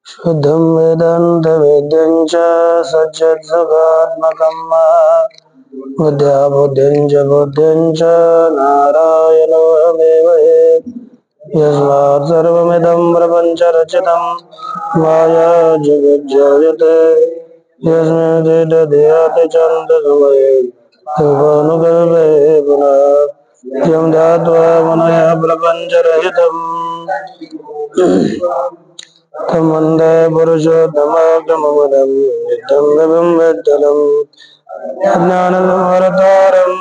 शुद्धं वेदान्तवेद्यं च सच्चित्सुखात्मकं बुद्ध्या बुद्धिं च नारायणमेवये। यस्मात् सर्वमिदं प्रपञ्चरचितं माया जगज्जायते यस्मिन् हृदयाति छन्दोमये योगानुगवे पुनः यं ध्यात्वा मनया प्रपञ्चरहितम् तं वन्दे पुरुषोत्तमकमलं नित्यं विभुं विठ्ठलं ज्ञानसमरतारम्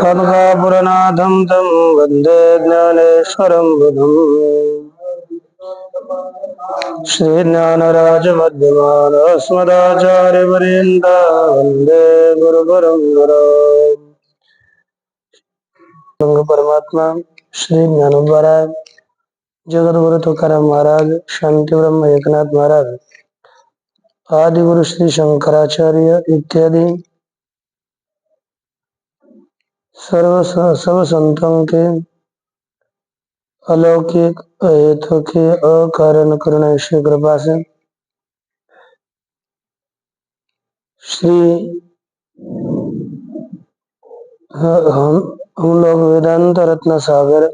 कनकापुरनाथं तं वन्दे ज्ञानेश्वरं बुधम् श्रीज्ञानराजमध्यमानस्मदाचार्यपर्यन्ता वन्दे गुरुपरम्पराम्। परमात्मा श्री ज्ञानोबा महाराज, जगत गुरु तुकाराम महाराज, शांति ब्रह्म एकनाथ महाराज, आदि गुरु श्री शंकराचार्य इत्यादि सर्व संतों के अलौकिक अहेतु के अकारण करुणा की कृपा से श्री हम लोग वेदांत रत्न सागर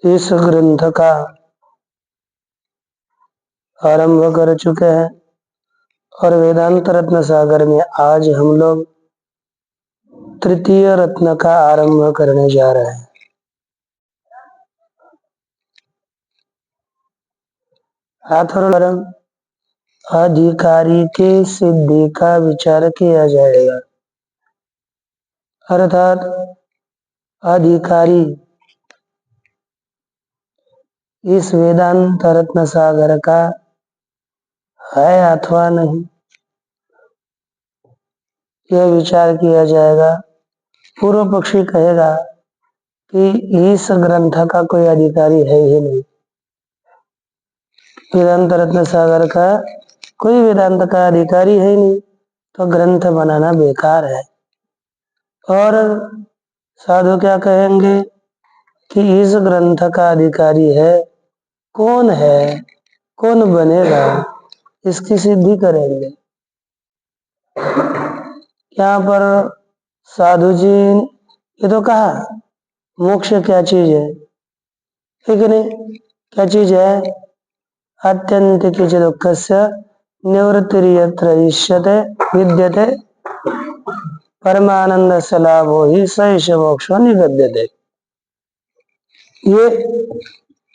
इस ग्रंथ का आरंभ कर चुके हैं और वेदांत रत्न सागर में आज हम लोग तृतीय रत्न का आरंभ करने जा रहे हैं। अथर्वण अधिकारी के सिद्धि का विचार किया जाएगा, अर्थात अधिकारी इस वेदांत रत्न सागर का है अथवा नहीं, यह विचार किया जाएगा। पूर्व पक्षी कहेगा कि इस ग्रंथ का कोई अधिकारी है ही नहीं, वेदांत रत्न सागर का कोई वेदांत का अधिकारी है नहीं, तो ग्रंथ बनाना बेकार है। और साधु क्या कहेंगे कि इस ग्रंथ का अधिकारी है, कौन है, कौन बनेगा, इसकी सिद्धि करेंगे। यहाँ पर साधु जी ये तो कहा मोक्ष क्या चीज है, ठीक नहीं? क्या चीज है? आत्यंतिक दुःखस्य निवृत्तिर्यत्र इष्यते विद्यते परमानंदस्य लाभो हि सैष मोक्षो निगद्यते। ये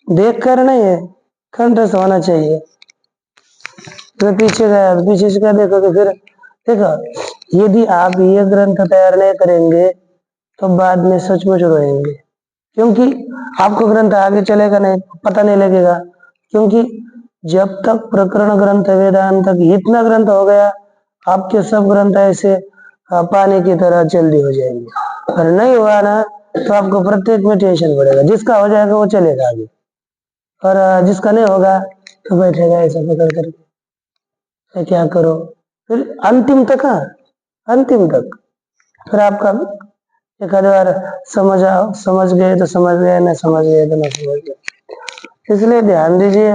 देख कर नहीं है, कंठस्थ होना चाहिए। तो पीछे गया, पीछे से क्या देखोगे? फिर देखो, यदि आप ये ग्रंथ तैयार नहीं करेंगे तो बाद में सचमुच रोएंगे, क्योंकि आपको ग्रंथ आगे चलेगा नहीं, पता नहीं लगेगा। क्योंकि जब तक प्रकरण ग्रंथ वेदांत तक इतना ग्रंथ हो गया, आपके सब ग्रंथ ऐसे पानी की तरह जल्दी हो जाएंगे। और नहीं हुआ ना तो आपको प्रत्येक में टेंशन पड़ेगा। जिसका हो जाएगा वो चलेगा आगे, और जिसका नहीं होगा तो बैठेगा ऐसा पकड़ करके, क्या करो? फिर अंतिम तक, अंतिम तक फिर आपका एक आध बार समझ गए तो समझ गए, न समझ गए तो न समझ गए। इसलिए ध्यान दीजिए,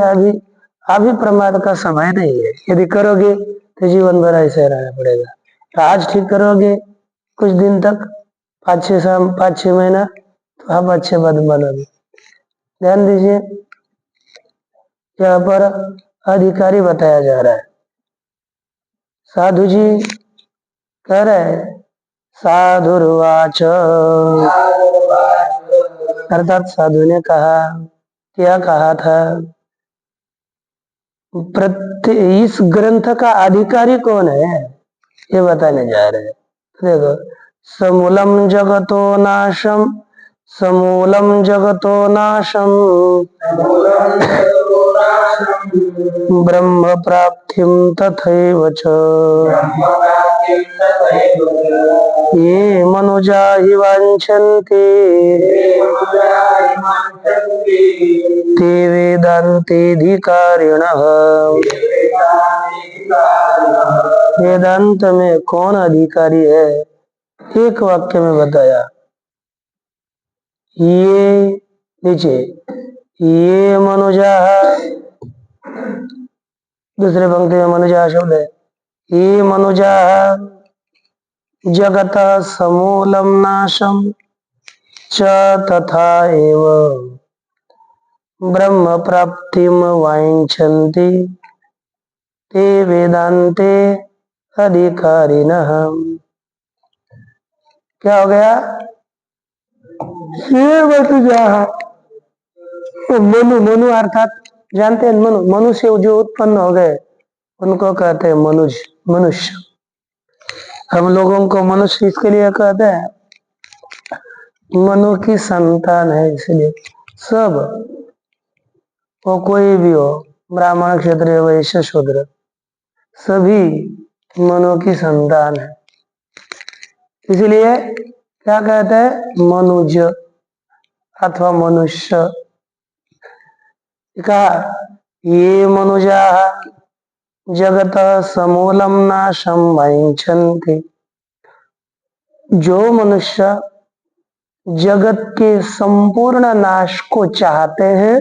अभी प्रमाद का समय नहीं है। यदि करोगे तो जीवन भर ऐसे रहना पड़ेगा। तो आज ठीक करोगे, कुछ दिन तक, 5-6 महीना, तो आप अच्छे पद बनोगे। ध्यान दीजिए, यहाँ पर अधिकारी बताया जा रहा है। साधु जी कह रहे हैं, साधुर्वाच, अर्थात साधु ने कहा, क्या कहा था? इस ग्रंथ का अधिकारी कौन है ये बताने जा रहे हैं। देखो, समूलम जगतो नाशम, समूलम जगतो नाशम ब्रह्म प्राप्तिम तथैव च ये मनुजा हि वाञ्छन्ति ते वेदान्तेऽधिकारिणः। वेदांत में कौन अधिकारी है? एक वाक्य में बताया, ये नीचे ये मनुजा, दूसरे पंक्ति में मनुजा शब्द है। ये मनुजा जगत समूलम नाशम च तथा एव ब्रह्म प्राप्तिम वाञ्छन्ति ते वेदांते अधिकारिणः। क्या हो गया? ये मनुजा, मनु, मनु अर्थात जानते हैं मनु, मनु से जो उत्पन्न हो गए उनको कहते हैं मनुज, मनुष्य। हम लोगों को मनुष्य इसके लिए कहते हैं मनु की संतान है, इसलिए सब, वो कोई भी हो, ब्राह्मण क्षत्रिय वैश्य शूद्र, सभी मनु की संतान है। इसलिए क्या कहते हैं? मनुज अथवा मनुष्य। कहा ये मनुजा जगत समूलम नाशम वाञ्छन्ति, जो मनुष्य जगत के संपूर्ण नाश को चाहते हैं,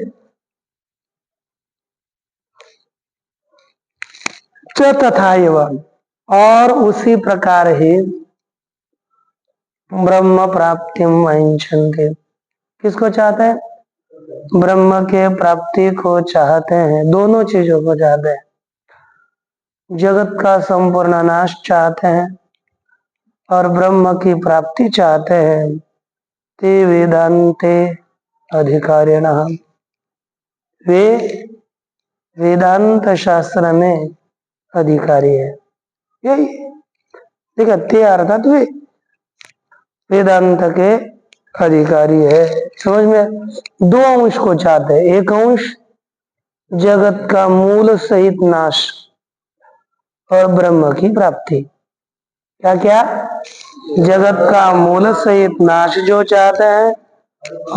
च तथा एवं, और उसी प्रकार ही ब्रह्म प्राप्ति वाञ्छन्ति, किसको चाहते हैं? ब्रह्म के प्राप्ति को चाहते हैं, दोनों चीजों को चाहते हैं। जगत का संपूर्ण नाश चाहते हैं और ब्रह्म की प्राप्ति चाहते हैं। ते वेदांते अधिकारिणः, वे वेदांत शास्त्र में अधिकारी है। यही देखा, ते अर्थात वे वेदांत के अधिकारी है। समझ में? दो अंश को चाहते हैं, एक अंश जगत का मूल सहित नाश और ब्रह्म की प्राप्ति। क्या क्या? जगत का मूल सहित नाश जो चाहते हैं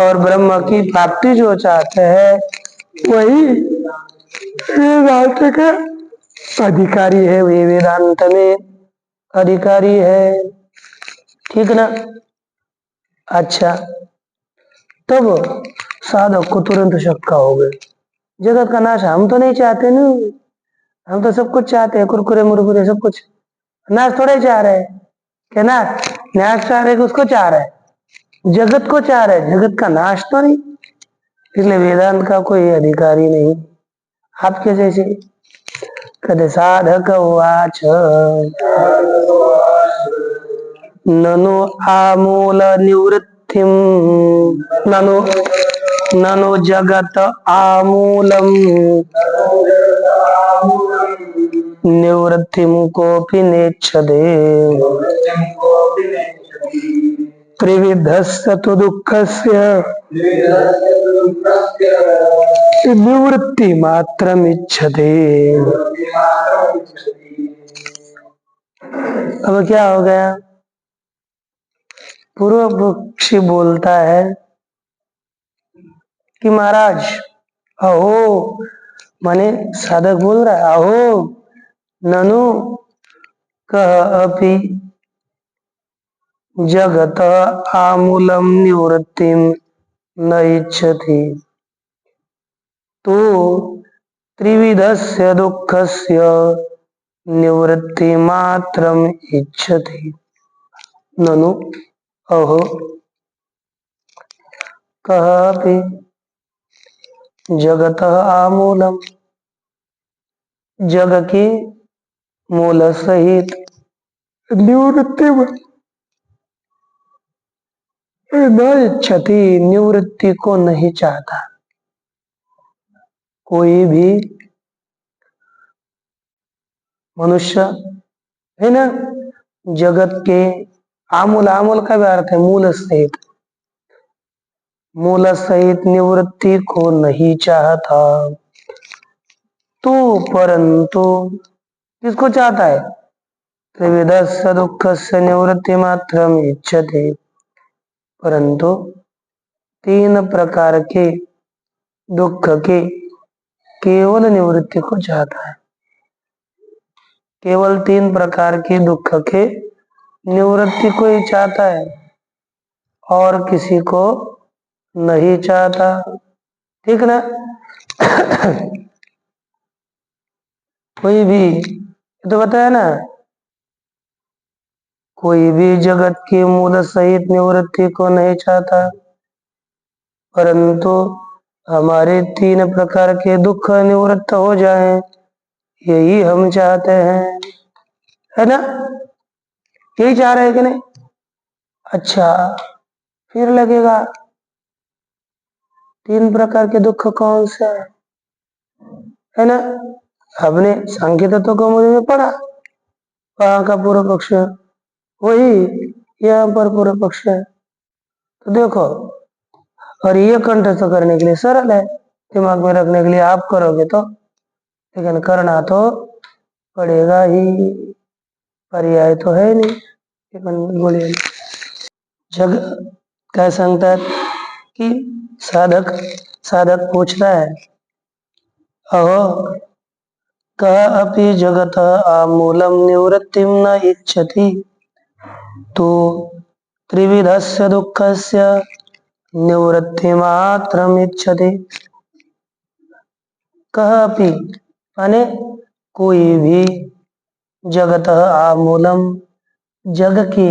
और ब्रह्म की प्राप्ति जो चाहते हैं, वही वेदांत के अधिकारी है, वे वेदांत में अधिकारी है। ठीक ना? अच्छा, तब साधक को तुरंत शक्का हो गई, जगत का नाश हम तो नहीं चाहते ना, हम तो सब कुछ चाहते हैं, कुरकुरे मुरकुरे सब कुछ, नाश थोड़े चाह रहे हैं। क्या नाश चाह रहे, उसको चाह रहे हैं, जगत को चाह रहे हैं, जगत का नाश तो नहीं। इसलिए वेदांत का कोई अधिकारी नहीं। आपके जैसे कद साधक वाच ननु आमूल निवृत्तिम, ननु ननु जगत आमूलम निवृत्तिम कोपि नेच्छते त्रिविधस्य तु दुःखस्य निवृत्ति मात्रमिच्छते। अब क्या हो गया? पूर्व पक्षी बोलता है कि महाराज अहो, माने साधक बोल रहा है, अहो ननु कह अपि जगत आमूलम निवृत्तिम न इच्छति तो त्रिविधस्य दुःखस्य निवृत्ति मात्रम इच्छति। ननु अहो कह अपि जगत आमूलम, जग की मूल सहित निवृत्ति न इच्छति, निवृत्ति को नहीं चाहता। कोई भी मनुष्य है ना, जगत के आमूल, आमूल का भी अर्थ है मूल सहित, मूल सहित निवृत्ति को नहीं चाहता। तो परंतु किसको चाहता है? त्रिविधस्य दुःखस्य निवृत्ति मात्रम इच्छति, परंतु तीन प्रकार के दुख के केवल निवृत्ति को चाहता है। केवल तीन प्रकार के दुख के निवृत्ति को ही चाहता है और किसी को नहीं चाहता। ठीक ना। कोई भी तो बताया ना, कोई भी जगत की मूल सहित निवृत्ति को नहीं चाहता, परंतु हमारे 3 प्रकार के दुख निवृत्त हो जाएं, यही हम चाहते हैं, है ना। यही चाह रहे हैं कि नहीं। अच्छा, फिर लगेगा 3 प्रकार के दुख कौन से है ना। हमने सांख्य तत्व कौमुदी में पढ़ा, वहां का पूर्व पक्ष वही यहाँ पर पूर्व पक्ष है। तो देखो, और ये कंठस्थ करने के लिए सरल है, दिमाग में रखने के लिए आप करोगे तो, लेकिन करना तो पड़ेगा ही, पर्याय तो है नहीं। लेकिन बोलिए, जग कह सकता है कि साधक साधक पूछता है, अहो कः अपि जगतः आमूलं निवृत्तिं न इच्छति, तो त्रिविधस्य दुःखस्य निवृत्तिमात्रमिच्छति। कः अपि माने कोई भी, जगतः आमूलम जग के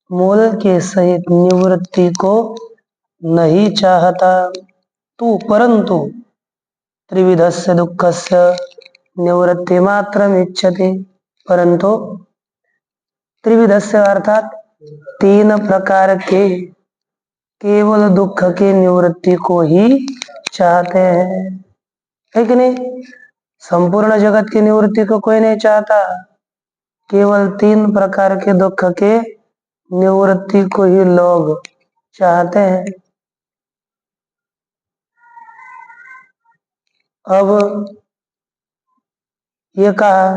मूल के सहित निवृत्ति को नहीं चाहता, तो परंतु त्रिविधस्य दुःखस्य निवृत्ति मात्रम इच्छति, परंतु त्रिविधस्य अर्थात 3 प्रकार के केवल दुख के निवृत्ति को ही चाहते हैं, है कि नहीं। संपूर्ण जगत की निवृत्ति को कोई नहीं चाहता, केवल 3 प्रकार के दुख के निवृत्ति को ही लोग चाहते हैं। अब ये कहा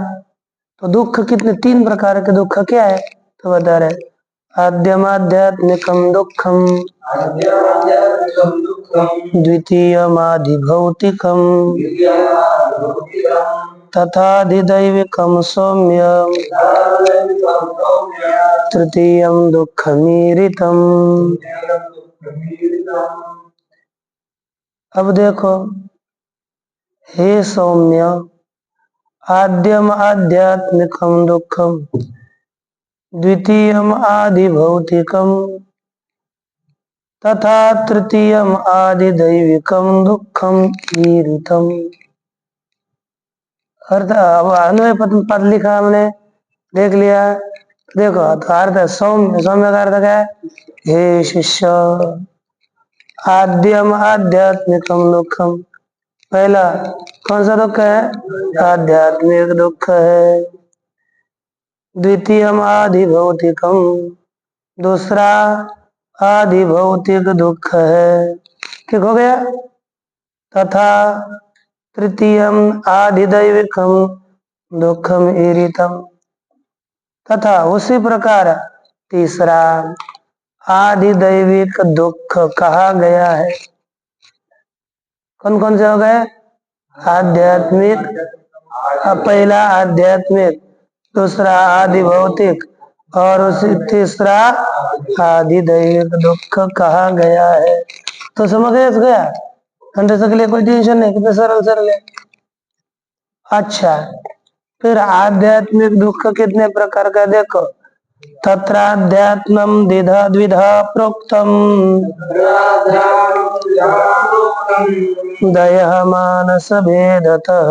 तो दुख कितने, 3 प्रकार के दुख क्या है, तो बता रहे, आद्यमाध्यात्मिकम दुखम, द्वितीयमाधिभौतिकम, तथाधिदैविकम सौम्यम, तृतीयम दुःखमीरितम। अब देखो, हे सौम्य, आद्यम आध्यात्मिकम दुखम, द्वितीयम आधिभौतिकम, तथा तृतीयम आधिदैविकम दुखम ईरितम। अर्थ अब अन्वय पद लिखा हमने, देख लिया। देखो तो अर्थ सौम्य, सौम्य का अर्थ क्या है, हे शिष्य, आद्यम आध्यात्मिकम दुखम, पहला कौन सा दुख है, आध्यात्मिक दुख है। द्वितीयम आधिभौतिकम, दूसरा आधिभौतिक दुख है, ठीक हो गया। तथा तृतीयम आधिदैविकम दुखम ईरितम, तथा उसी प्रकार तीसरा आधिदैविक दुख कहा गया है। कौन कौन से हो गए, आध्यात्मिक, पहला आध्यात्मिक, दूसरा आदि भौतिक, और उसी तीसरा आधिदैविक दुख कहा गया है। तो समझ गया, घंटे के लिए कोई टेंशन नहीं, कितने सरल सरल है। अच्छा, फिर आध्यात्मिक दुख कितने प्रकार का, देखो, तत्राध्यात्मम द्विधा प्रोक्तम, दयः मानस भेदतः,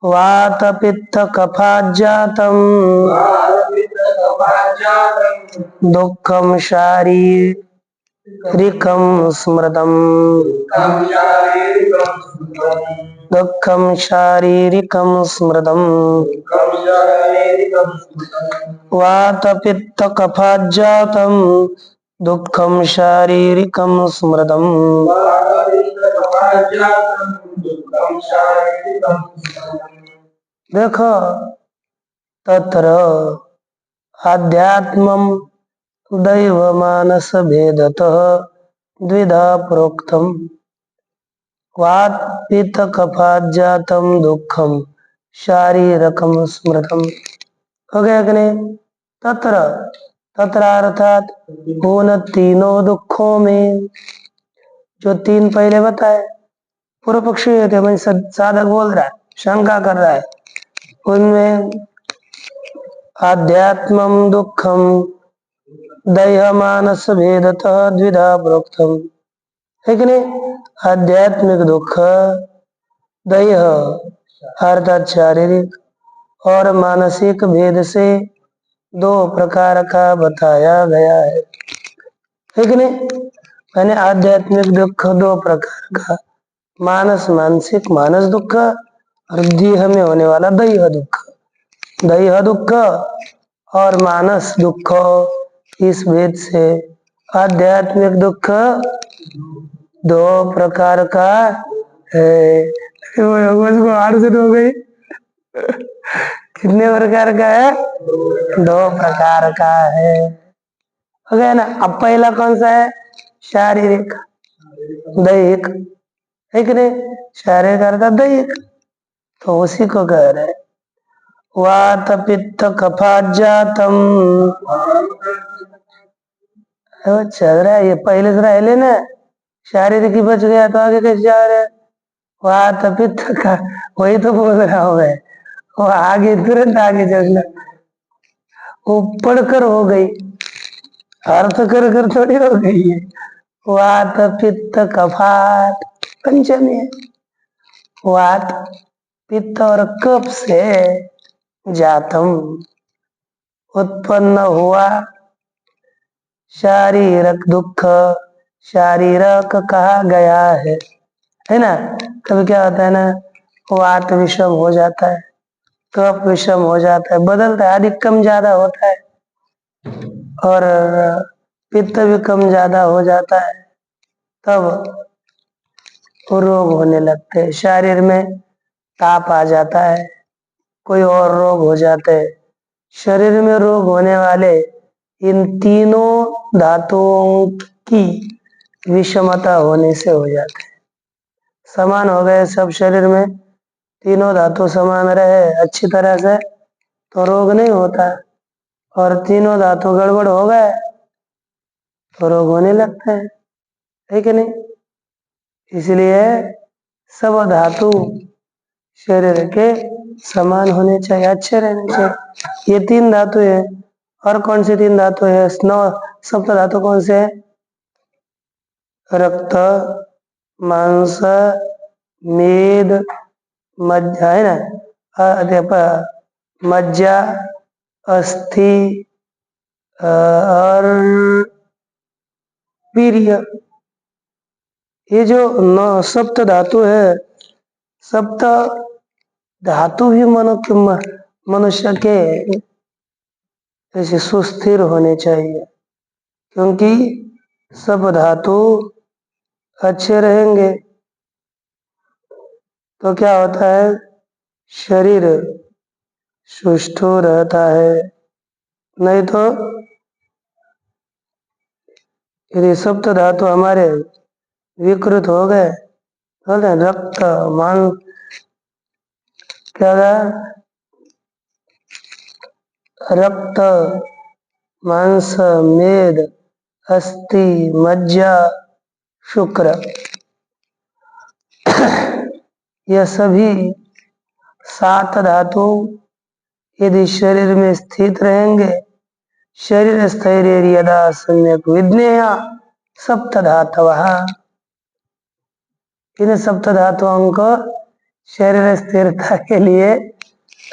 वात पित्त कफाज्जातम, दुःखम शारीरिकम स्मृतम, दुःखम शारीरिकम स्मृतम, वात पित्त कफाज्जातम, दुःखम शारीरिकम स्मृतम। देखो, तत्र आध्यात्मम दैव मानस भेदतः द्विधा प्रोक्तम, वात पित्त कफाज्जातम दुःखम शारीरकम स्मृतम। हो गया कि नहीं। तत्र तत्र अर्थात उन तीनों दुखों में, जो तीन पहले बताए, पूर्व पक्षी थे, मैं साधक बोल रहा है, शंका कर रहा है, उनमें आध्यात्मम दुखम दैह मानस भेदतः द्विधा प्रोक्तम, है कि नहीं? आध्यात्मिक दुख दैह अर्थात शारीरिक और मानसिक भेद से दो प्रकार का बताया गया है कि नहीं? यानी आध्यात्मिक दुख दो प्रकार का, मानस मानसिक मानस दुख और देह में होने वाला दैह दुख। दैह दुख और मानस दुख, इस भेद से आध्यात्मिक दुख दो प्रकार का है। उसको आठ से हो गई, कितने प्रकार का है? दो प्रकार का है, हो गया ना? अब पहला कौन सा है? शारीरिक दैहिक, है कि नहीं? शारीरिक अर्थात दैहिक, तो उसी को कह रहे हैं वात पित्त कफाजातम। चल रहा है ये पहले से रह लेना, शारीरिक ही बच गया तो आगे कैसे जा रहे? वात पित्त का वही तो बोल रहा हूं मैं, वो आगे तुरंत आगे चलना, वो पढ़कर हो गई, अर्थ कर कर थोड़ी हो गई है। वात पित्त कफात पंचमी है, वात पित्त और कफ से जातम उत्पन्न हुआ शारीरिक दुख, शारीरक कहा गया है ना? कभी क्या होता है ना, वात विषम हो जाता है, कफ विषम हो जाता है, बदलता है, अधिक कम ज्यादा होता है, और पित्त भी कम ज्यादा हो जाता है, तब रोग होने लगते हैं, शरीर में ताप आ जाता है, कोई और रोग हो जाते हैं। शरीर में रोग होने वाले इन तीनों धातुओं की विषमता होने से हो जाते हैं। समान हो गए सब शरीर में, तीनों धातु समान रहे अच्छी तरह से तो रोग नहीं होता, और तीनों धातु गड़बड़ हो गए तो रोग होने लगते हैं, है कि नहीं? इसलिए सब धातु शरीर के समान होने चाहिए, अच्छे रहने चाहिए। ये तीन धातु है, और कौन सी तीन धातु है? स्नो सप्त धातु कौन से है? रक्त, मांस, मेद, मज्जा, है ना? मज्जा, अस्थि और वीर्य, ये जो नौ सप्त धातु है, सप्त धातु भी मनुष्य के ऐसे सुस्थिर होने चाहिए, क्योंकि सब धातु अच्छे रहेंगे तो क्या होता है? शरीर सुष्ठु रहता है। नहीं तो यदि सप्त धातु हमारे विकृत हो गए, रक्त मांस, क्या गया? रक्त, मांस, मेद, अस्थि, मज्जा, शुक्र, यह सभी 7 धातु यदि शरीर में स्थित रहेंगे, शरीर स्थैर्य यदा सम्यक विज्ञेय सप्त धातवः, इन सप्त धातुओं को शरीर स्थिरता के लिए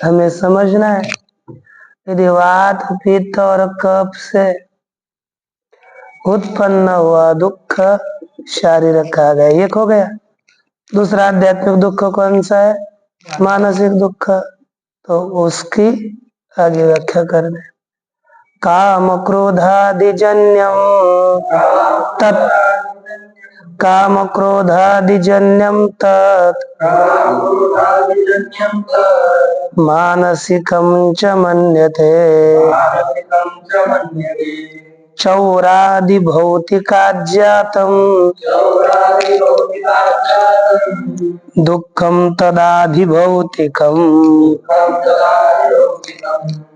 हमें समझना है। यदि वात पित्त और कफ से उत्पन्न हुआ दुख शारीरिक कहा गया, एक हो गया। दूसरा आध्यात्मिक दुख कौन सा है? मानसिक दुख, तो उसकी आगे व्याख्या कर दे। काम क्रोधादिजन्यम तत्, काम क्रोधादिजन्यम तत् मानसिकं च मन्यते चौरादि भौतिकाज्ञातम् दुखम तदाधिभौतिकम्।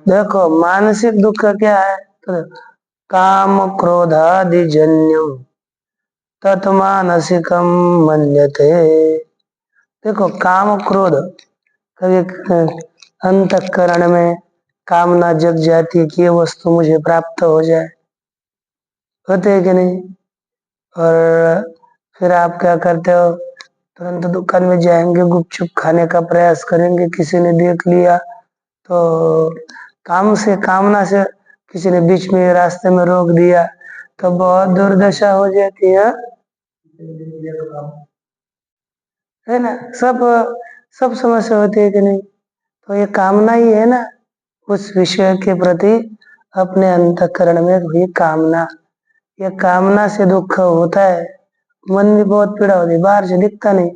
देखो मानसिक दुख क्या है? तो काम क्रोधादिजन्यम तत्मानसिकम मन्यते। देखो काम क्रोध कभी अंतःकरण में कामना जग जाती है कि ये वस्तु मुझे प्राप्त हो जाए, होते है कि नहीं। और फिर आप क्या करते हो, तुरंत दुकान में जाएंगे, गुपचुप खाने का प्रयास करेंगे, किसी ने देख लिया तो काम से कामना से किसी ने बीच में रास्ते में रोक दिया तो बहुत दुर्दशा हो जाती है ना। सब सब समस्या होती है कि नहीं। तो ये कामना ही है ना, उस विषय के प्रति अपने अंतःकरण में हुई कामना। ये कामना से दुख होता है, मन में बहुत पीड़ा होती है, बाहर से दिखता नहीं,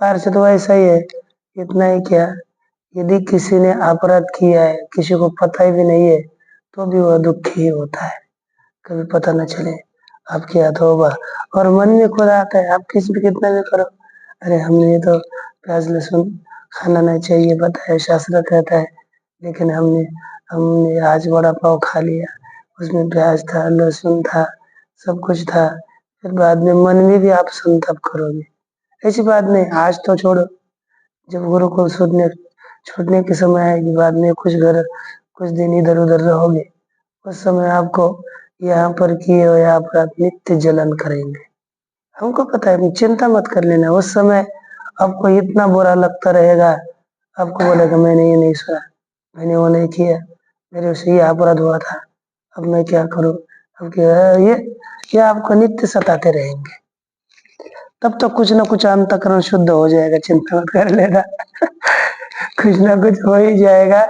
बाहर से तो ऐसा ही है। इतना ही क्या, यदि किसी ने अपराध किया है, किसी को पता ही भी नहीं है, तो भी वह दुखी ही होता है, कभी पता न चले आपकी अथवा। और मन में खुद आता है, आप किसी भी कितना भी करो, अरे हमने ये तो प्याज लहसुन खाना नहीं चाहिए, पता है शास्त्र कहता है, लेकिन हमने हमने आज वड़ा पाव खा लिया, उसमें प्याज था, लहसुन था, सब कुछ था। फिर बाद में मन में भी आप संताप करोगे। ऐसी बात नहीं, आज तो छोड़ो, जब गुरुकुल छूटने के समय आएगी, बाद में कुछ दिन इधर उधर रहोगे, उस समय आपको यहाँ पर किए हुए अपराध नित्य जलन करेंगे। हमको पता है, चिंता मत कर लेना। उस समय आपको इतना बुरा लगता रहेगा, आपको बोलेगा मैंने ये नहीं सुना, मैंने वो नहीं किया, मेरे से ये अपराध हुआ था, अब मैं क्या करूं। अब क्या ये आपको नित्य सताते रहेंगे। तब तो कुछ ना कुछ अंतःकरण शुद्ध हो जाएगा, चिंता मत कर लेना। कुछ ना कुछ हो ही जाएगा।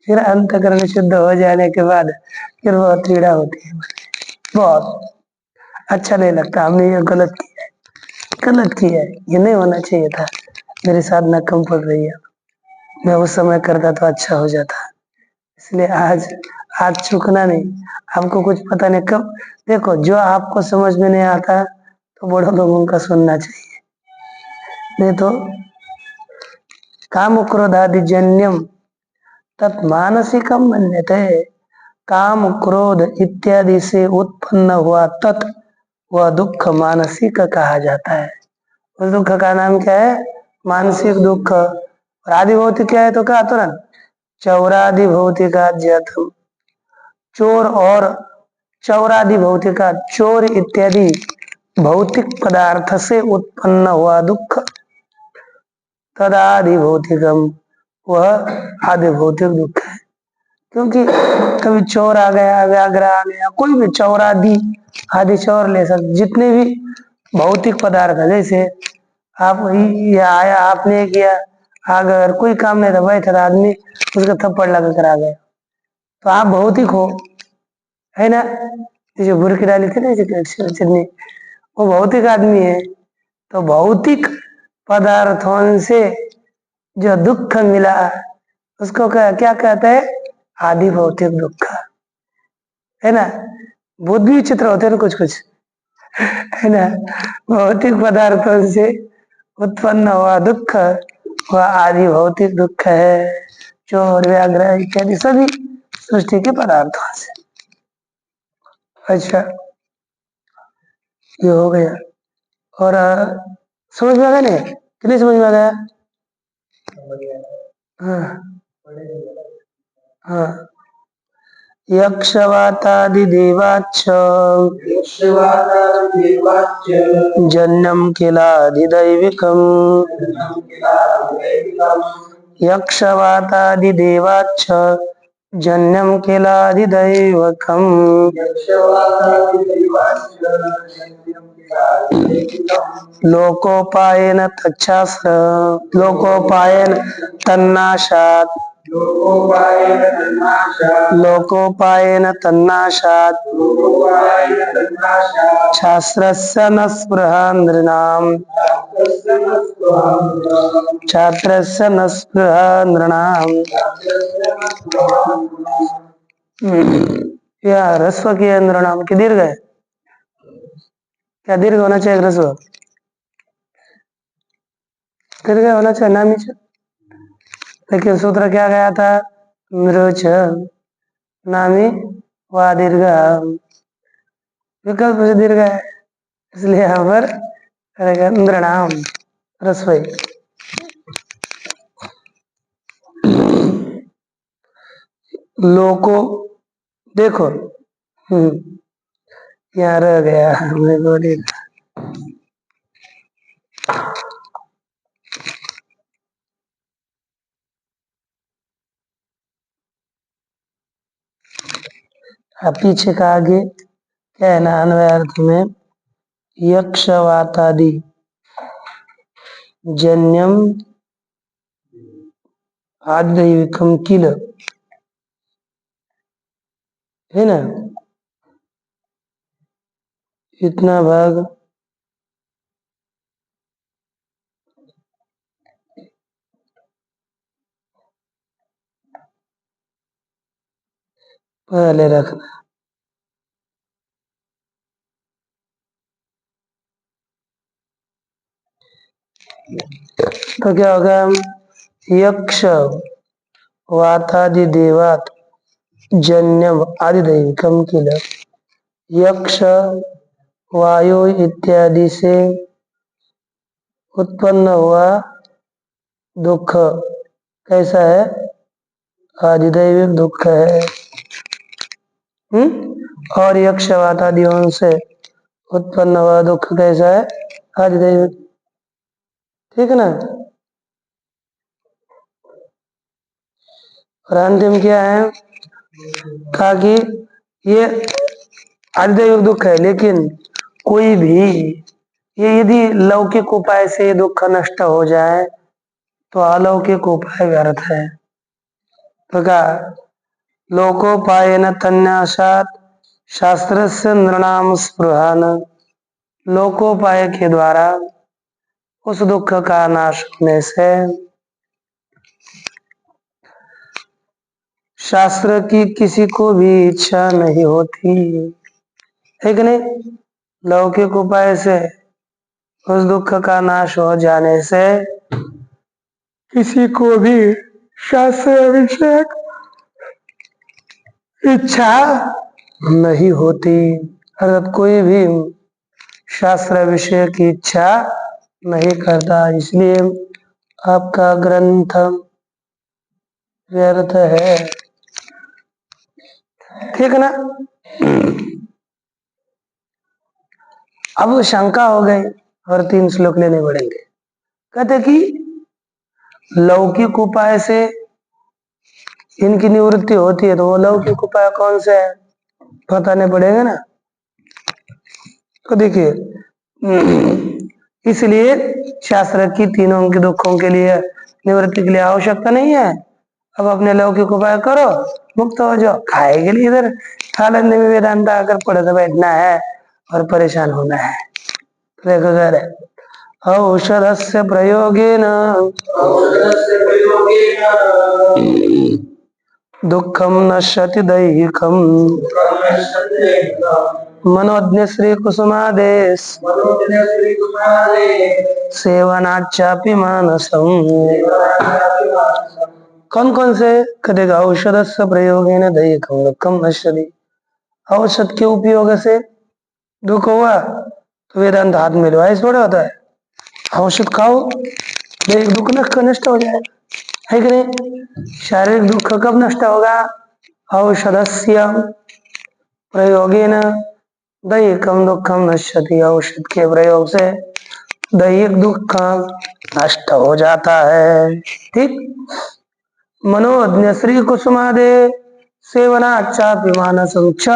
फिर अंतःकरण शुद्ध हो जाने के बाद फिर बहुत पीड़ा होती है, बहुत अच्छा नहीं लगता। हमने ये गलत किया है, गलत किया है, ये नहीं होना चाहिए था, मेरे साथ ना कम पड़ रही है, मैं उस समय करता तो अच्छा हो जाता। इसलिए आज आज चूकना नहीं। हमको कुछ पता नहीं कब, देखो जो आपको समझ में नहीं आता तो बड़ों लोगों का सुनना चाहिए, नहीं तो काम क्रोधादि जन्यम तत् मानसिकम मन्यते। काम क्रोध इत्यादि से उत्पन्न हुआ तत् वह दुख मानसिक कहा जाता है। उस दुख का नाम क्या है, मानसिक दुख। और आदि भौतिक क्या है तो कहा तुरंत, चौरादि भौतिका जथम, चोर और चौरादि भौतिका, चोर इत्यादि भौतिक पदार्थ से उत्पन्न हुआ दुख, तदादि भौतिकम, वह आदि भौतिक दुख है। क्योंकि कभी चोर आ गया, व्याघ्र आ गया, कोई भी चौरादि आदि चौर ले सकते, जितने भी भौतिक पदार्थ है। जैसे आप ये आया, आपने किया, अगर कोई काम नहीं था, बैठा था आदमी, उसका थप्पड़ लगा कर आ गया, तो आप भौतिक हो, है ना। जो बुरकी डाली थी ना चटनी, वो भौतिक आदमी है। तो भौतिक पदार्थों से जो दुख मिला उसको क्या कहते हैं, आदि भौतिक दुख, है ना। बुद्ध भी चित्र होते हैं ना कुछ कुछ, है ना। भौतिक पदार्थों से उत्पन्न हुआ दुख वह आदि भौतिक दुख है। चोर व्याघ्र इत्यादि सभी सृष्टि के पदार्थों से। अच्छा, ये हो गया। और समझ में आ गया नहीं, कितनी समझ में आ गया। हाँ हाँ। यक्षवातादिदेवाच्च जन्यम किलादिदैविकम्। यक्षवातादिदेवाच्च जन्यम किलादिदैवकम्। लोकोपायेन तच्छास्त्र, लोकोपायेन तन्नाशात्, लोकोपायेन तन्नाशात् शास्त्रस्य न स्पृहा नृणाम्, छात्रस्य न स्पृहा नृणाम्। या ह्रस्व की है नृणाम की दीर्घ है, क्या दीर्घ होना चाहिए ह्रस्व, दीर्घ होना चाहिए नामी। लेकिन सूत्र क्या गया था, मृच नामी वा दीर्घ। विकल्प से दीर्घ है, इसलिए यहाँ पर रहेगा नृणाम, रसोई। लोको, देखो, यहाँ रह गया, मैं बोली पीछे का आगे क्या है ना, अन्वय अर्थ में यक्षवातादि जन्यम आदिदैविकम किल, है ना, इतना भाग पहले रखना। तो क्या होगा, यक्ष वातादि देवात जन्यम आदिदैविकम किल, यक्ष वायु इत्यादि से उत्पन्न हुआ दुख कैसा है, आदिदैविक दुख है। और यक्षवातादियों से उत्पन्न हुआ दुख कैसा है, आदिदैविक, ठीक है ना। और अंतिम क्या है, कहा कि ये आदिदैविक दुख है, लेकिन कोई भी ये यदि लौकिक उपाय से दुख नष्ट हो जाए तो अलौकिक उपाय व्यर्थ है। तो क्या, लोकोपायन तन्यासात शास्त्रस्य नृणाम स्पृहान, लोकोपाय के द्वारा उस दुख का नाश होने से शास्त्र की किसी को भी इच्छा नहीं होती है कि नहीं। लौकिक उपाय से उस दुख का नाश हो जाने से किसी को भी शास्त्र अभिषेक इच्छा नहीं होती, अर्थात कोई भी शास्त्र विषय की इच्छा नहीं करता, इसलिए आपका ग्रंथ व्यर्थ है, ठीक है ना। अब शंका हो गई और 3 श्लोक लेने पड़ेंगे। कहते कि लौकिक उपाय से इनकी निवृत्ति होती है, तो वो लौकिक उपाय कौन से है बताने पड़ेगा ना। तो देखिए, इसलिए शास्त्र की तीनों के दुखों के लिए निवृत्ति के लिए आवश्यकता नहीं है। अब अपने लौकिक उपाय करो, मुक्त हो जाओ, खाए के लिए इधर हालत में वेदांत आकर पढ़ते बैठना है और परेशान होना है। देखो सर, औषधस्य प्रयोगेन दुःखं नश्यति दैहिकम् मनोज्ञ श्री कुसुमादेश सेवनाच्चापि मानसम। कौन कौन से करेगा, औषधस्य प्रयोगेन दैहिकं दुःखं नश्यति, औषध के उपयोग से दुख हुआ तो वेदांत हाथ में लो, ऐसा थोड़ा होता है। औषध खाओ, दैहिक दुख नष्ट हो जाएगा, है कि नहीं। शारीरिक दुख कब नष्ट होगा, औषधस्य प्रयोगेन दैहिकं दुःखं नश्यति, औषध के प्रयोग से दैहिक दुख नष्ट हो जाता है, ठीक। मनोज्ञ श्री कुसुमादे सेवनाच्चापि मानसं च,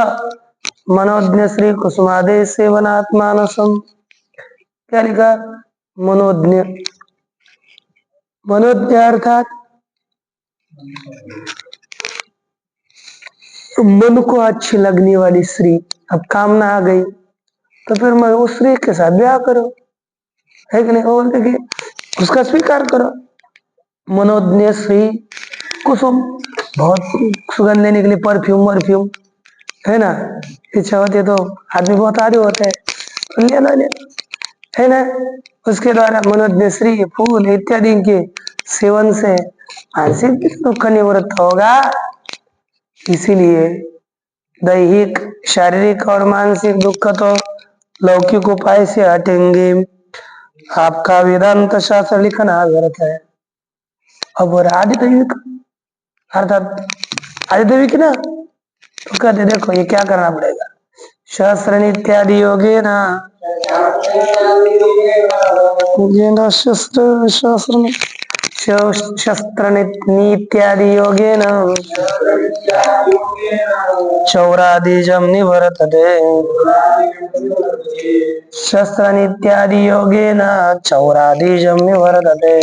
मनोज्ञ श्री कुसुमादे सेवनात् मानसम, क्या लिखा, मनोज्ञ, मनोज्ञ अर्थात मन को अच्छी लगने वाली स्त्री। अब कामना आ गई तो फिर मैं उस स्त्री के साथ ब्याह करो, है कि नहीं। वो बोलते कि उसका स्वीकार करो। मनोज्ञ श्री कुसुम, बहुत सुगंध लेने के लिए परफ्यूम परफ्यूम, है ना, इच्छा होती है तो आदमी बहुत आदि होते हैं, तो ले लो, है ना। उसके द्वारा मनोज्ञ श्री फूल इत्यादि के सेवन से मानसिक दुख निवृत्त होगा। इसीलिए दैहिक शारीरिक और मानसिक दुख तो लौकिक उपाय से हटेंगे। आपका वेदांत शास्त्र लिखना व्यर्थ है। अब और आदि दैविक अर्थात आदि दैविक ना, तो कहते देखो ये क्या करना पड़ेगा। शास्त्र इत्यादि योगे ना शस्त्र शास्त्र शस्त्र इत्यादि योगे न चौरादिजम निवर्तते। शस्त्र इत्यादि योगे न चौरादिजम निवर्तते।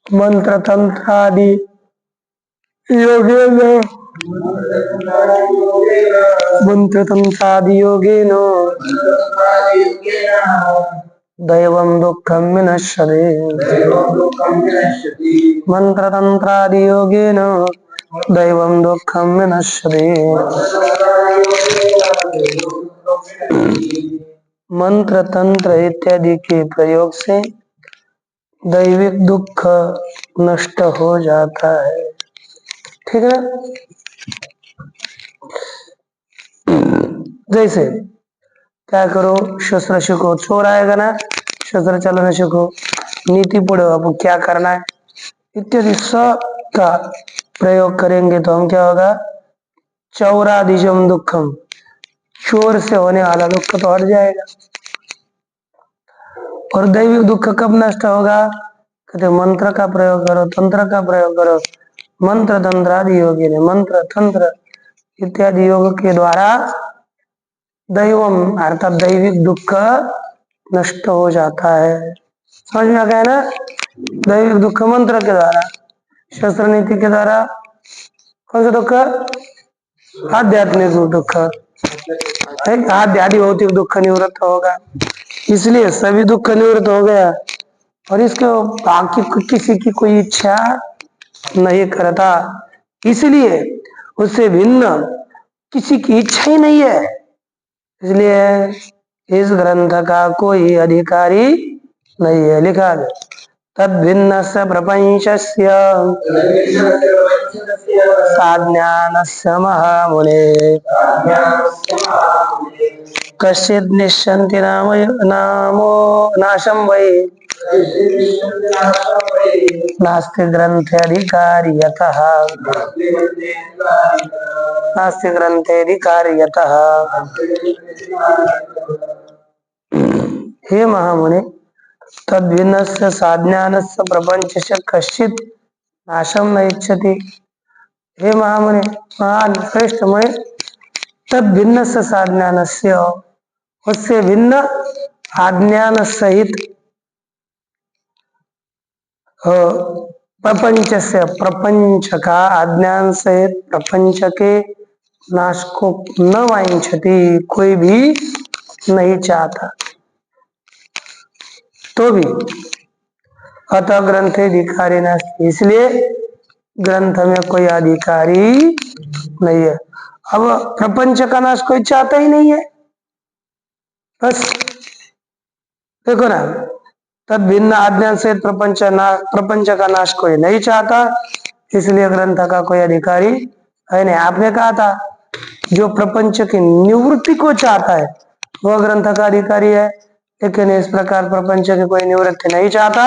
मंत्र तंत्र आदि योगेन मंत्र तंत्र आदि योगेन दैवं दुःखं विनश्यते। मंत्र तंत्र आदि योगेन दैवं दुःखं विनश्यते। मंत्र तंत्र इत्यादि के प्रयोग से दैविक दुख नष्ट हो जाता है। ठीक है। जैसे क्या करो, शस्त्र सीखो, चोर आएगा ना, शस्त्र चलाना सीखो, नीति पढ़ो, आपको क्या करना है इत्यादि सब का प्रयोग करेंगे तो हम क्या होगा, चौरादिजम दुखम, चोर से होने वाला दुख तो हट जाएगा। और दैविक दुख कब नष्ट होगा, कहते मंत्र का प्रयोग करो, तंत्र का प्रयोग करो। मंत्र तंत्र आदि योगी ने मंत्र तंत्र इत्यादि योग के द्वारा दैवम अर्थात दैविक दुख नष्ट हो जाता है। समझ में आ गया ना। दैविक दुख मंत्र के द्वारा, शस्त्र नीति के द्वारा कौन सा दुख, आध्यात्मिक दुख, आध्यात्मिक भौतिक दुख निवृत्त होगा। इसलिए सभी दुख निवृत्त हो गया और इसके बाकी किसी की कोई इच्छा नहीं करता, इसलिए उससे भिन्न किसी की इच्छा ही नहीं है। इसलिए इस ग्रंथ का कोई अधिकारी नहीं है। लिखा है तद भिन्न प्रपंचस्य साज्ञानस्य महामुने कश्चित् निश्चन्ति नामो नाशं वै नास्ति ग्रंथे अधिकारी यतः नास्ति ग्रंथे अधिकारी यतः। हे महामुने तद्भिन्नस्य साज्ञानस्य प्रपंचस्य कश्चित् नाशं न इच्छति। हे महामुने, महान श्रेष्ठ मुने, तद्भिन्नस्य साज्ञानस्य, उससे भिन्न आज्ञान सहित प्रपंच से, प्रपंच का आज्ञान सहित प्रपंच के नाश को न वांछति, कोई भी नहीं चाहता तो भी अतः ग्रंथे अधिकारी न, इसलिए ग्रंथ में कोई अधिकारी नहीं है। अब प्रपंच का नाश कोई चाहता ही नहीं है, बस देखो ना, तद भिन्न आज्ञा से प्रपंच का नाश कोई नहीं चाहता, इसलिए ग्रंथ का कोई अधिकारी है नहीं। आपने कहा था जो प्रपंच की निवृत्ति को चाहता है वह ग्रंथ का अधिकारी है, लेकिन इस प्रकार प्रपंच की कोई निवृत्ति नहीं चाहता,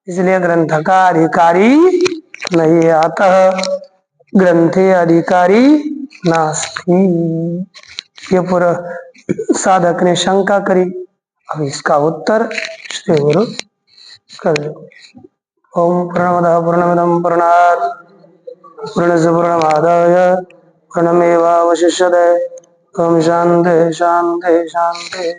इसलिए ग्रंथ का अधिकारी नहीं है। अतः ग्रंथे अधिकारी नास्ति। ये पूरा साधक ने शंका करी, अब इसका उत्तर श्री गुरु कर दो। ओम पूर्णमदः पूर्णमिदं पूर्णात् पूर्णस्य पूर्णमादाय पूर्णमेवावशिष्यते। ओम शांति शांति शांति।